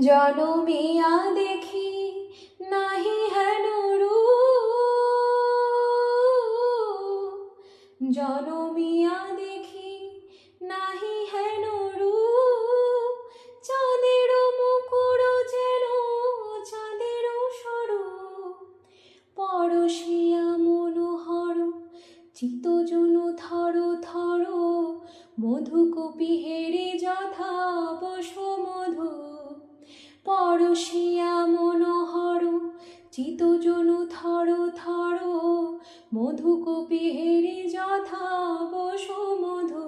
জনমিয়া দেখি নাহি হেন রূপ, জনমিয়া দেখি নাহি হেন রূপ। চাঁদের মুকুর যেন চাঁদের স্বরূপ, পরশিয়া মনোহর চিত্তজন থর থর। মধুকপি হেরে যথা বসমধু, পরশিয়া মনোহর চিত্তজন থর থর। মধুকপি হেরে যথা বসমধু,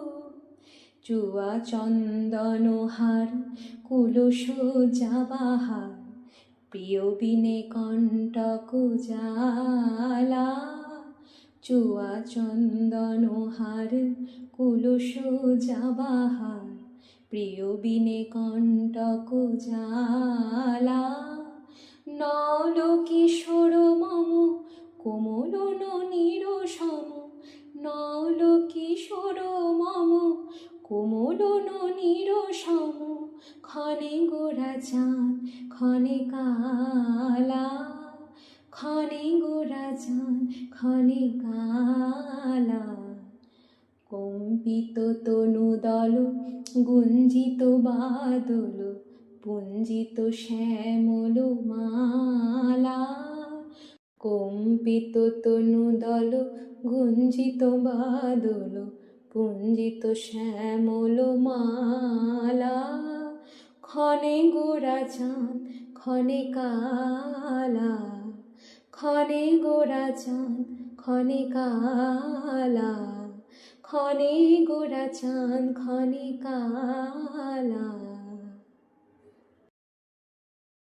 চুয়া চন্দন হার কুলস যাবাহার। প্রিয় বিনে কণ্টক জ্বালা, চুয়া চন্দন হার কুলস যাবাহার। প্রিয় বিনে কণ্টক জ্বালা, নল কিশোর মম কোমল ননীর সম। নল কিশোর মম কোমল ননীর সম। ক্ষণে গোরা চাঁদ ক্ষণে কালা, ক্ষণে গোরা চাঁদ ক্ষণে কালা। কম্পিত তনুদল গুঞ্জিত বাদল, পুঞ্জিত শ্যামল মালা। কম্পিত তনুদল গুঞ্জিত বাদল, পুঞ্জিত শ্যামল মালা। ক্ষণে গোরা চাঁদ ক্ষণে কালা, ক্ষণে গোরা চাঁদ ক্ষণে কালা। ক্ষণে গোরা চাঁদ ক্ষণে কালা।